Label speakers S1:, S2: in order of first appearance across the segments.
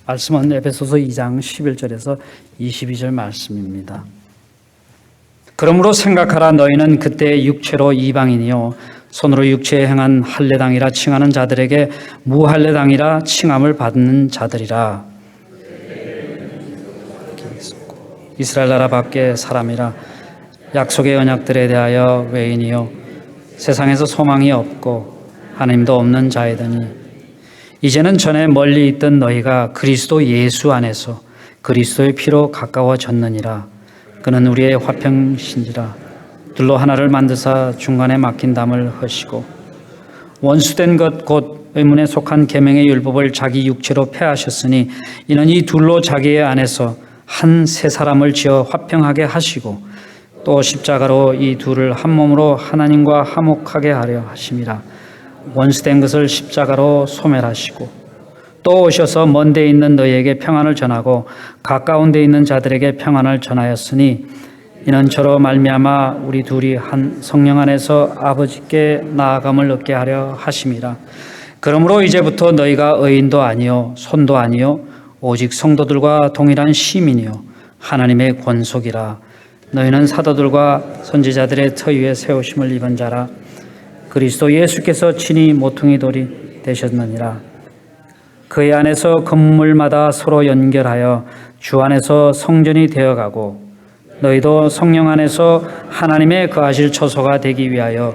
S1: 말씀은 에베소서 2장 11절에서 22절 말씀입니다. 그러므로 생각하라. 너희는 그때 육체로 이방인이요 손으로 육체에 행한 할례당이라 칭하는 자들에게 무할례당이라 칭함을 받는 자들이라. 이스라엘 나라 밖에 사람이라 약속의 언약들에 대하여 외인이요 세상에서 소망이 없고 하나님도 없는 자이더니 이제는 전에 멀리 있던 너희가 그리스도 예수 안에서 그리스도의 피로 가까워졌느니라. 그는 우리의 화평신지라. 둘로 하나를 만드사 중간에 막힌 담을 허시고 원수된 것 곧 의문에 속한 계명의 율법을 자기 육체로 폐하셨으니 이는 이 둘로 자기의 안에서 한 새 사람을 지어 화평하게 하시고 또 십자가로 이 둘을 한 몸으로 하나님과 화목하게 하려 하심이라. 원수된 것을 십자가로 소멸하시고 또 오셔서 먼 데 있는 너희에게 평안을 전하고 가까운 데 있는 자들에게 평안을 전하였으니 이는 저로 말미암아 우리 둘이 한 성령 안에서 아버지께 나아감을 얻게 하려 하심이라. 그러므로 이제부터 너희가 의인도 아니요 손도 아니요 오직 성도들과 동일한 시민이요 하나님의 권속이라. 너희는 사도들과 선지자들의 터 위에 세우심을 입은 자라. 그리스도 예수께서 친히 모퉁이 돌이 되셨느니라. 그의 안에서 건물마다 서로 연결하여 주 안에서 성전이 되어가고 너희도 성령 안에서 하나님의 거하실 처소가 되기 위하여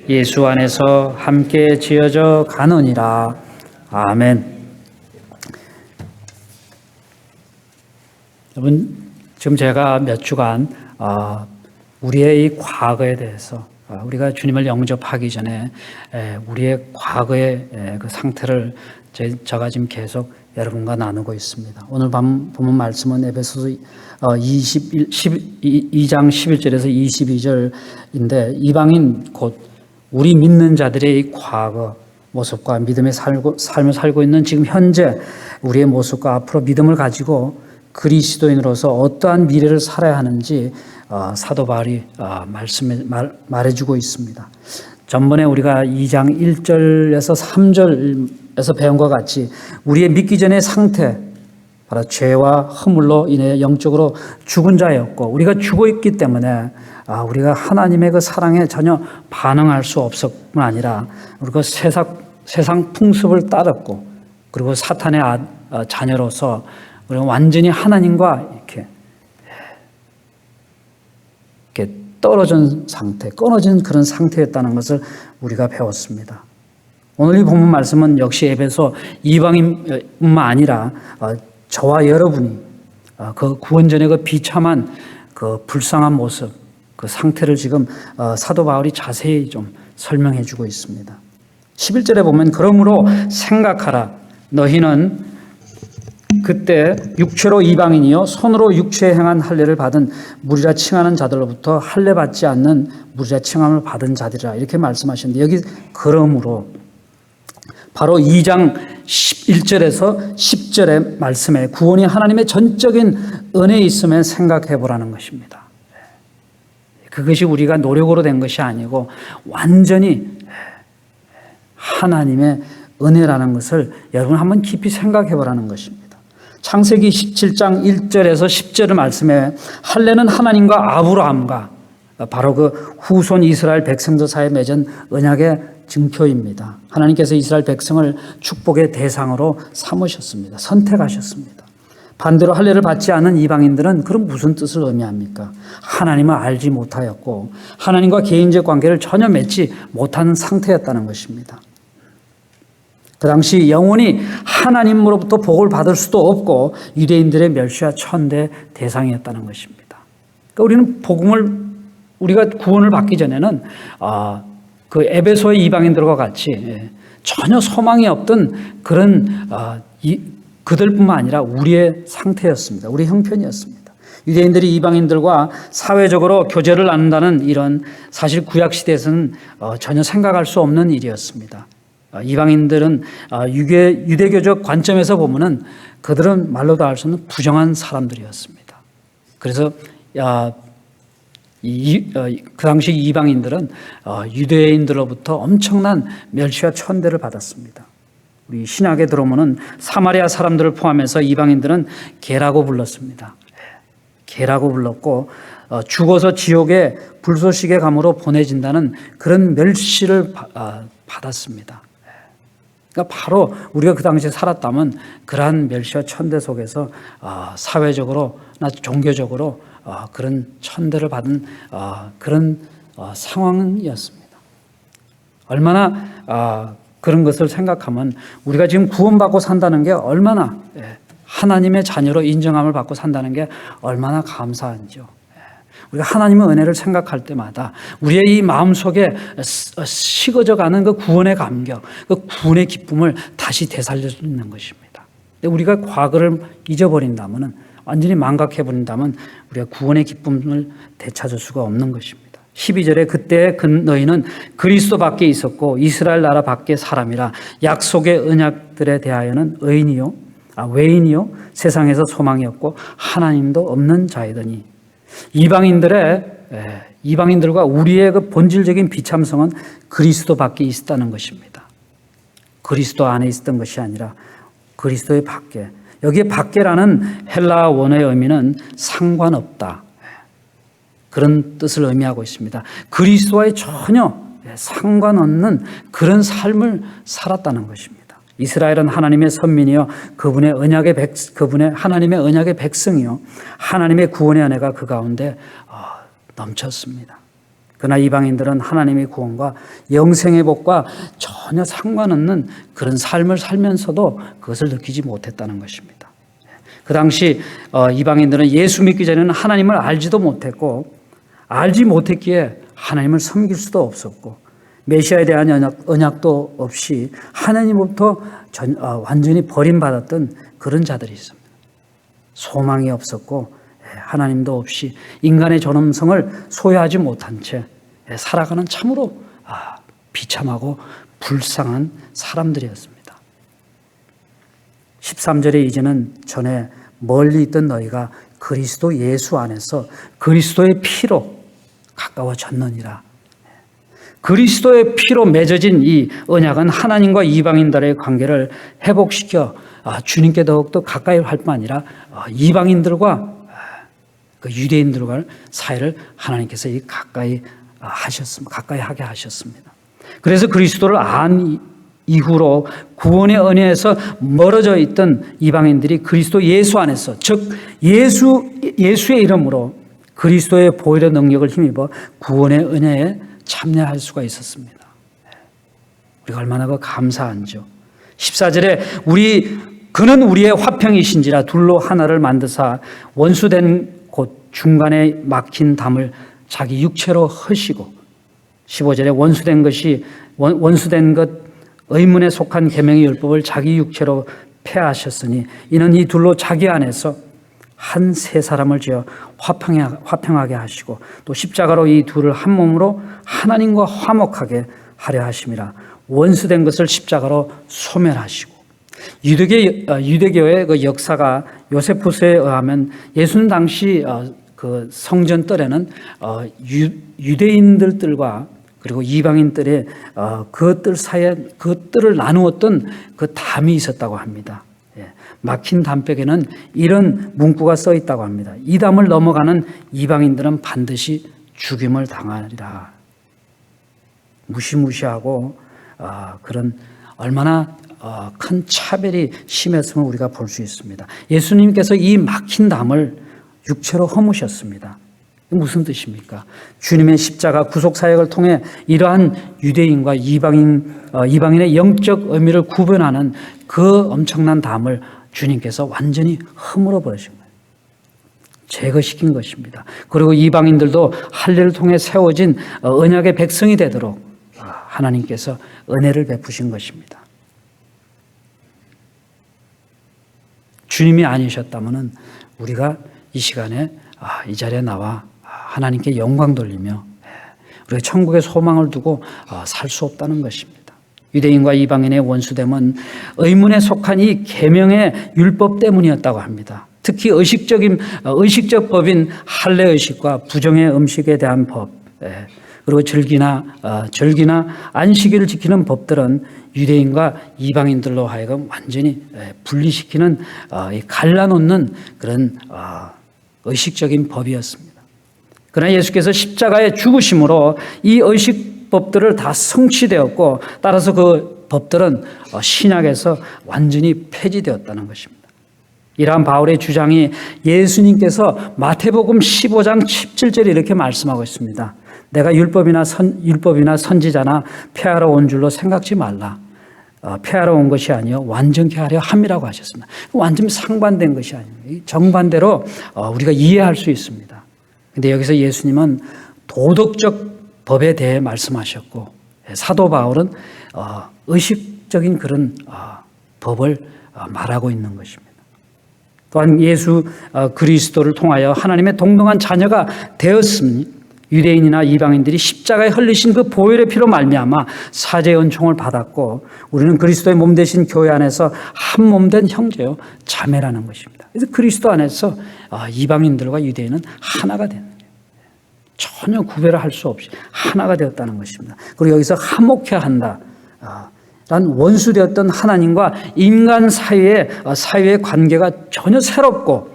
S1: 예수 안에서 함께 지어져 가느니라. 아멘. 여러분, 지금 제가 몇 주간 우리의 이 과거에 대해서 우리가 주님을 영접하기 전에 우리의 과거의 그 상태를 제가 지금 계속 여러분과 나누고 있습니다. 오늘 밤 보면 말씀은 에베소서 2장 11절에서 22절인데 이방인 곧 우리 믿는 자들의 이 과거 모습과 믿음의 삶을 살고 있는 지금 현재 우리의 모습과 앞으로 믿음을 가지고 그리스도인으로서 어떠한 미래를 살아야 하는지 사도 바울이 말해주고 있습니다. 전번에 우리가 2장 1절에서 3절에서 배운 것 같이 우리의 믿기 전의 상태, 바로 죄와 허물로 인해 영적으로 죽은 자였고 우리가 죽어 있기 때문에 우리가 하나님의 그 사랑에 전혀 반응할 수 없을 뿐 아니라 우리가 세상 풍습을 따랐고 그리고 사탄의 자녀로서 우리가 완전히 하나님과 이렇게 떨어진 상태, 끊어진 그런 상태였다는 것을 우리가 배웠습니다. 오늘 이 본문 말씀은 역시 에베소 이방인뿐만 아니라 저와 여러분이 그 구원 전의 그 비참한 그 불쌍한 모습, 그 상태를 지금 사도 바울이 자세히 좀 설명해 주고 있습니다. 11절에 보면 그러므로 생각하라. 너희는 그때 육체로 이방인이요 손으로 육체에 행한 할례를 받은 무리라 칭하는 자들로부터 할례 받지 않는 무리라 칭함을 받은 자들이라 이렇게 말씀하셨는데 여기 그러므로 바로 2장 1절에서 10절의 말씀에 구원이 하나님의 전적인 은혜에 있음에 생각해 보라는 것입니다. 그것이 우리가 노력으로 된 것이 아니고 완전히 하나님의 은혜라는 것을 여러분 한번 깊이 생각해 보라는 것입니다. 창세기 17장 1절에서 10절의 말씀에 할례는 하나님과 아브라함과 바로 그 후손 이스라엘 백성들 사이에 맺은 언약의 증표입니다. 하나님께서 이스라엘 백성을 축복의 대상으로 삼으셨습니다. 선택하셨습니다. 반대로 할례를 받지 않은 이방인들은 그럼 무슨 뜻을 의미합니까? 하나님을 알지 못하였고 하나님과 개인적 관계를 전혀 맺지 못하는 상태였다는 것입니다. 그 당시 영원히 하나님으로부터 복을 받을 수도 없고 유대인들의 멸시와 천대 대상이었다는 것입니다. 그러니까 우리가 구원을 받기 전에는 그 에베소의 이방인들과 같이 전혀 소망이 없던 그런 그들뿐만 아니라 우리의 상태였습니다. 우리 형편이었습니다. 유대인들이 이방인들과 사회적으로 교제를 나눈다는 이런 사실 구약 시대에서는 전혀 생각할 수 없는 일이었습니다. 이방인들은 유대교적 관점에서 보면은 그들은 말로도 알 수 없는 부정한 사람들이었습니다. 그래서 그 당시 이방인들은 유대인들로부터 엄청난 멸시와 천대를 받았습니다. 우리 신약에 들어오면은 사마리아 사람들을 포함해서 이방인들은 개라고 불렀습니다. 개라고 불렀고 죽어서 지옥의 불쏘시개 감으로 보내진다는 그런 멸시를 받았습니다. 그러니까 바로 우리가 그 당시에 살았다면 그러한 멸시와 천대 속에서 사회적으로나 종교적으로 그런 천대를 받은 그런 상황이었습니다. 얼마나 그런 것을 생각하면 우리가 지금 구원받고 산다는 게 얼마나 하나님의 자녀로 인정함을 받고 산다는 게 얼마나 감사한지요. 우리가 하나님의 은혜를 생각할 때마다 우리의 이 마음속에 식어져가는 그 구원의 감격, 그 구원의 기쁨을 다시 되살려 주는 것입니다. 우리가 과거를 잊어버린다면, 완전히 망각해버린다면 우리가 구원의 기쁨을 되찾을 수가 없는 것입니다. 12절에 그때 너희는 그리스도 밖에 있었고 이스라엘 나라 밖에 사람이라 약속의 언약들에 대하여는 외인이요 세상에서 소망이 없고 하나님도 없는 자이더니. 이방인들과 우리의 그 본질적인 비참성은 그리스도 밖에 있었다는 것입니다. 그리스도 안에 있었던 것이 아니라 그리스도의 밖에. 여기에 밖에라는 헬라어 원어의 의미는 상관없다, 그런 뜻을 의미하고 있습니다. 그리스도와의 전혀 상관없는 그런 삶을 살았다는 것입니다. 이스라엘은 하나님의 선민이요 그분의 하나님의 언약의 백성이요 하나님의 구원의 은혜가 그 가운데 넘쳤습니다. 그러나 이방인들은 하나님의 구원과 영생의 복과 전혀 상관없는 그런 삶을 살면서도 그것을 느끼지 못했다는 것입니다. 그 당시 이방인들은 예수 믿기 전에는 하나님을 알지도 못했고, 알지 못했기에 하나님을 섬길 수도 없었고, 메시아에 대한 언약도 없이 하나님으로부터 완전히 버림받았던 그런 자들이 있습니다. 소망이 없었고 하나님도 없이 인간의 존엄성을 소유하지 못한 채 살아가는 참으로 비참하고 불쌍한 사람들이었습니다. 13절에 이제는 전에 멀리 있던 너희가 그리스도 예수 안에서 그리스도의 피로 가까워졌느니라. 그리스도의 피로 맺어진 이 언약은 하나님과 이방인들의 관계를 회복시켜 주님께 더욱더 가까이 할 뿐 아니라 이방인들과 그 유대인들과 사이를 하나님께서 가까이 하게 하셨습니다. 그래서 그리스도를 안 이후로 구원의 은혜에서 멀어져 있던 이방인들이 그리스도 예수 안에서, 즉 예수의 이름으로 그리스도의 보혈의 능력을 힘입어 구원의 은혜에 참여할 수가 있었습니다. 우리가 얼마나 감사한지요. 14절에 그는 우리의 화평이신지라 둘로 하나를 만드사 원수된 곳 중간에 막힌 담을 자기 육체로 허시고, 15절에 원수된 것 의문에 속한 계명의 율법을 자기 육체로 폐하셨으니 이는 이 둘로 자기 안에서 한 세 사람을 지어 화평하게 하시고 또 십자가로 이 둘을 한 몸으로 하나님과 화목하게 하려 하심이라. 원수된 것을 십자가로 소멸하시고. 유대교의 그 역사가 요세푸스에 의하면 예수님 당시 그 성전 뜰에는 유대인들 뜰과 그리고 이방인들의 그 뜰 사이에 그 뜰을 나누었던 그 담이 있었다고 합니다. 막힌 담벽에는 이런 문구가 써 있다고 합니다. 이 담을 넘어가는 이방인들은 반드시 죽임을 당하리라. 무시무시하고 그런 얼마나 큰 차별이 심했음을 우리가 볼 수 있습니다. 예수님께서 이 막힌 담을 육체로 허무셨습니다. 무슨 뜻입니까? 주님의 십자가 구속 사역을 통해 이러한 유대인과 이방인의 영적 의미를 구분하는 그 엄청난 담을 주님께서 완전히 허물어 버리신 거예요. 제거시킨 것입니다. 그리고 이방인들도 할례를 통해 세워진 언약의 백성이 되도록 하나님께서 은혜를 베푸신 것입니다. 주님이 아니셨다면 우리가 이 시간에 이 자리에 나와 하나님께 영광 돌리며 우리가 천국의 소망을 두고 살 수 없다는 것입니다. 유대인과 이방인의 원수됨은 의문에 속한 이 계명의 율법 때문이었다고 합니다. 특히 의식적 법인 할례 의식과 부정의 음식에 대한 법, 그리고 절기나 안식일을 지키는 법들은 유대인과 이방인들로 하여금 완전히 분리시키는 갈라놓는 그런 의식적인 법이었습니다. 그러나 예수께서 십자가에 죽으심으로 이 의식법들을 다 성취되었고, 따라서 그 법들은 신약에서 완전히 폐지되었다는 것입니다. 이러한 바울의 주장이 예수님께서 마태복음 15장 17절에 이렇게 말씀하고 있습니다. 내가 율법이나 선지자나 폐하러 온 줄로 생각지 말라. 폐하러 온 것이 아니요 완전케 하려 함이라고 하셨습니다. 완전히 상반된 것이 아니에요. 정반대로 우리가 이해할 수 있습니다. 그런데 여기서 예수님은 도덕적 법에 대해 말씀하셨고, 사도 바울은 의식적인 그런 법을 말하고 있는 것입니다. 또한 예수 그리스도를 통하여 하나님의 동등한 자녀가 되었으니 유대인이나 이방인들이 십자가에 흘리신 그 보혈의 피로 말미암아 사죄의 은총을 받았고, 우리는 그리스도의 몸 되신 교회 안에서 한 몸 된 형제요 자매라는 것입니다. 그래서 그리스도 안에서 이방인들과 유대인은 하나가 되는 거예요. 전혀 구별을 할 수 없이 하나가 되었다는 것입니다. 그리고 여기서 화목해야 한다. 란 원수되었던 하나님과 인간 사이의 관계가 전혀 새롭고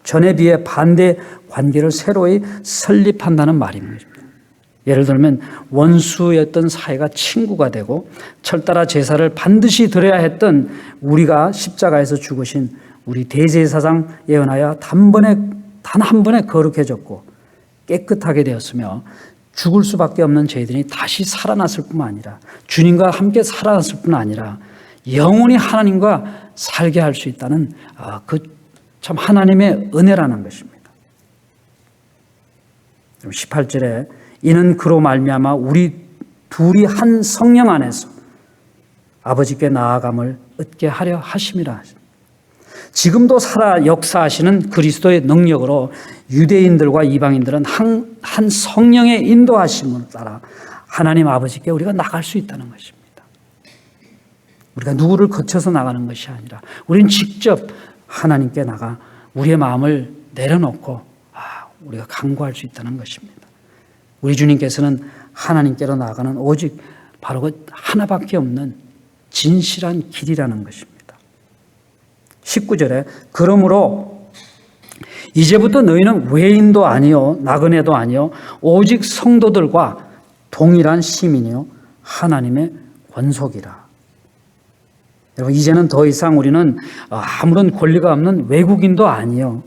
S1: 전에 비해 반대 관계를 새로이 설립한다는 말인 것입니다. 예를 들면 원수였던 사이가 친구가 되고 철따라 제사를 반드시 드려야 했던 우리가 십자가에서 죽으신 우리 대제사장 예언하여 단 한 번에 거룩해졌고 깨끗하게 되었으며, 죽을 수밖에 없는 저희들이 다시 살아났을 뿐만 아니라 주님과 함께 살아났을 뿐 아니라 영원히 하나님과 살게 할 수 있다는 그 참 하나님의 은혜라는 것입니다. 18절에 이는 그로 말미암아 우리 둘이 한 성령 안에서 아버지께 나아감을 얻게 하려 하심이라. 지금도 살아 역사하시는 그리스도의 능력으로 유대인들과 이방인들은 한 성령의 인도하심을 따라 하나님 아버지께 우리가 나갈 수 있다는 것입니다. 우리가 누구를 거쳐서 나가는 것이 아니라 우리는 직접 하나님께 나가 우리의 마음을 내려놓고 우리가 간구할 수 있다는 것입니다. 우리 주님께서는 하나님께로 나아가는 오직 바로 그 하나밖에 없는 진실한 길이라는 것입니다. 19절에 그러므로 이제부터 너희는 외인도 아니요 나그네도 아니요 오직 성도들과 동일한 시민이요 하나님의 권속이라. 여러분, 이제는 더 이상 우리는 아무런 권리가 없는 외국인도 아니요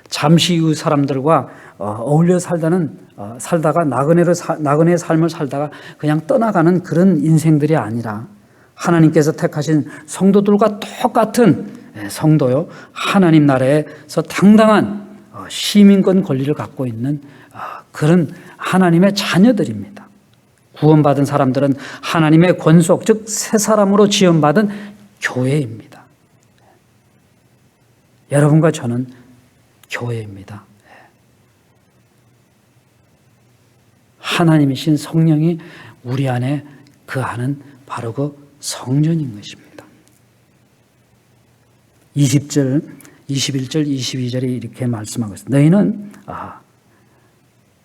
S1: 잠시 이후 사람들과 어울려 살다가 나그네의 삶을 살다가 그냥 떠나가는 그런 인생들이 아니라 하나님께서 택하신 성도들과 똑같은 성도요 하나님 나라에서 당당한 시민권 권리를 갖고 있는 그런 하나님의 자녀들입니다. 구원받은 사람들은 하나님의 권속, 즉 새 사람으로 지원받은 교회입니다. 여러분과 저는 교회입니다. 하나님이신 성령이 우리 안에 거하는 바로 그 성전인 것입니다. 20절, 21절, 22절에 이렇게 말씀하고 있습니다. 너희는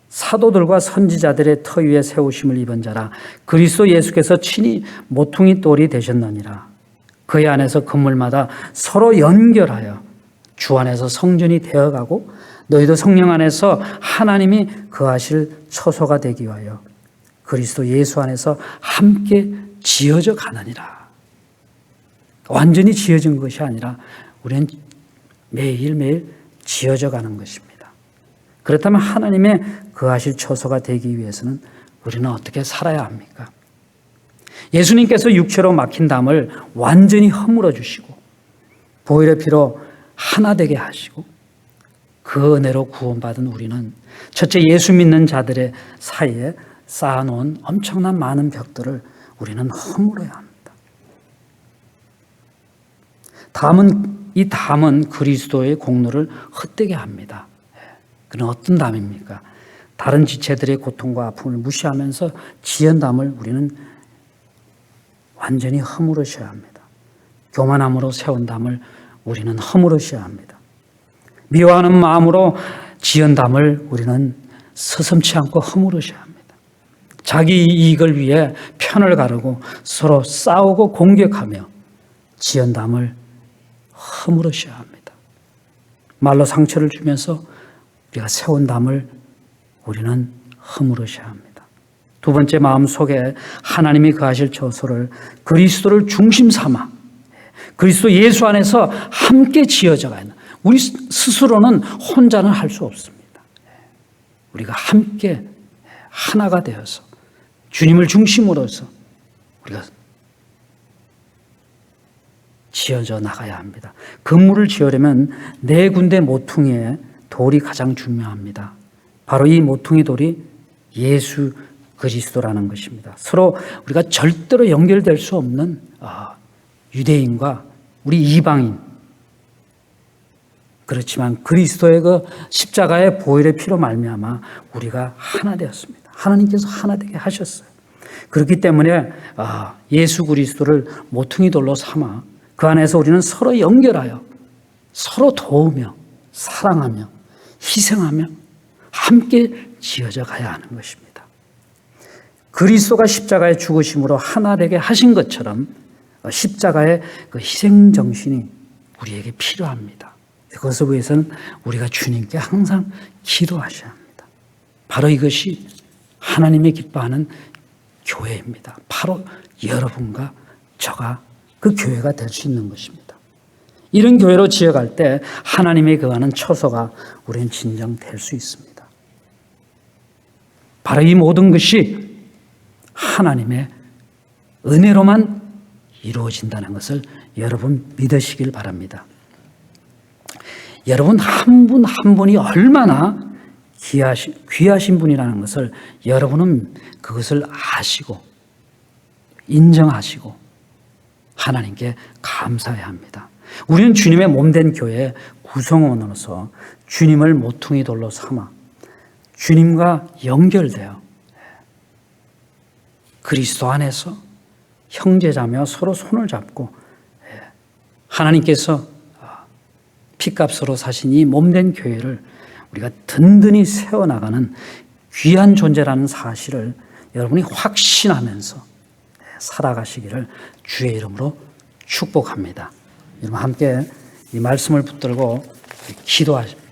S1: 사도들과 선지자들의 터 위에 세우심을 입은 자라. 그리스도 예수께서 친히 모퉁이 돌이 되셨느니라. 그의 안에서 건물마다 서로 연결하여 주 안에서 성전이 되어가고 너희도 성령 안에서 하나님이 거하실 처소가 되기 위하여 그리스도 예수 안에서 함께 지어져 가느니라. 완전히 지어진 것이 아니라 우리는 매일매일 지어져 가는 것입니다. 그렇다면 하나님의 거하실 처소가 되기 위해서는 우리는 어떻게 살아야 합니까? 예수님께서 육체로 막힌 담을 완전히 허물어 주시고 보혈의 피로 하나 되게 하시고 그 은혜로 구원받은 우리는 첫째 예수 믿는 자들의 사이에 쌓아놓은 엄청난 많은 벽들을 우리는 허물어야 합니다. 이 담은 그리스도의 공로를 헛되게 합니다. 그는 어떤 담입니까? 다른 지체들의 고통과 아픔을 무시하면서 지은 담을 우리는 완전히 허물으셔야 합니다. 교만함으로 세운 담을 우리는 허물으셔야 합니다. 미워하는 마음으로 지은 담을 우리는 서슴지 않고 허물으셔야 합니다. 자기 이익을 위해 편을 가르고 서로 싸우고 공격하며 지은 담을 허물으셔야 합니다. 말로 상처를 주면서 우리가 세운 담을 우리는 허물으셔야 합니다. 두 번째, 마음속에 하나님이 거하실 처소를 그리스도를 중심 삼아 그리스도 예수 안에서 함께 지어져 가는, 우리 스스로는 혼자는 할 수 없습니다. 우리가 함께 하나가 되어서 주님을 중심으로서 우리가 지어져 나가야 합니다. 건물을 지으려면 4군데 모퉁이에 돌이 가장 중요합니다. 바로 이 모퉁이 돌이 예수 그리스도라는 것입니다. 서로 우리가 절대로 연결될 수 없는 유대인과 우리 이방인, 그렇지만 그리스도의 그 십자가의 보혈의 피로 말미암아 우리가 하나 되었습니다. 하나님께서 하나 되게 하셨어요. 그렇기 때문에 예수 그리스도를 모퉁이 돌로 삼아 그 안에서 우리는 서로 연결하여 서로 도우며 사랑하며 희생하며 함께 지어져 가야 하는 것입니다. 그리스도가 십자가의 죽으심으로 하나 되게 하신 것처럼 십자가의 그 희생 정신이 우리에게 필요합니다. 그것을 위해서는 우리가 주님께 항상 기도하셔야 합니다. 바로 이것이 하나님의 기뻐하는 교회입니다. 바로 여러분과 저가 그 교회가 될 수 있는 것입니다. 이런 교회로 지어갈 때 하나님의 거하는 처소가 우리는 진정될 수 있습니다. 바로 이 모든 것이 하나님의 은혜로만 이루어진다는 것을 여러분 믿으시길 바랍니다. 여러분 한 분 한 분이 얼마나 귀하신 분이라는 것을 여러분은 그것을 아시고 인정하시고 하나님께 감사해야 합니다. 우리는 주님의 몸된 교회의 구성원으로서 주님을 모퉁이 돌로 삼아 주님과 연결되어 그리스도 안에서 형제자며 서로 손을 잡고 하나님께서 피값으로 사신 이 몸된 교회를 우리가 든든히 세워나가는 귀한 존재라는 사실을 여러분이 확신하면서 살아가시기를 주의 이름으로 축복합니다. 여러분 함께 이 말씀을 붙들고 기도하십니다.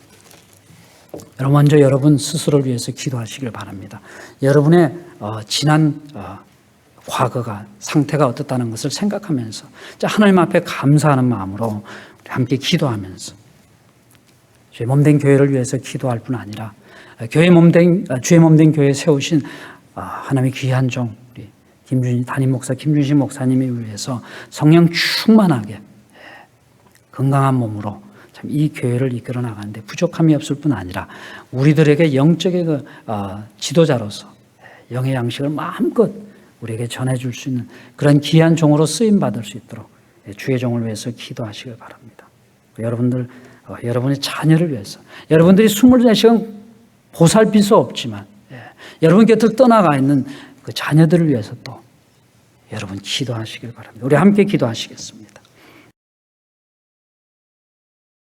S1: 여러분 먼저 여러분 스스로를 위해서 기도하시길 바랍니다. 여러분의 지난 과거가 상태가 어떻다는 것을 생각하면서 하나님 앞에 감사하는 마음으로 함께 기도하면서 주의 몸된 교회를 위해서 기도할 뿐 아니라 주의 몸된 교회에 세우신 하나님의 귀한 종 우리 담임 목사 김준신 목사님을 위해서 성령 충만하게 건강한 몸으로 참 이 교회를 이끌어 나가는데 부족함이 없을 뿐 아니라 우리들에게 영적의 그 지도자로서 영의 양식을 마음껏 우리에게 전해줄 수 있는 그런 귀한 종으로 쓰임 받을 수 있도록 주의 종을 위해서 기도하시길 바랍니다. 여러분들 여러분의 자녀를 위해서 여러분들이 24시간 보살필 수 없지만 여러분 곁을 떠나가 있는 그 자녀들을 위해서 또 여러분 기도하시길 바랍니다. 우리 함께 기도하시겠습니다.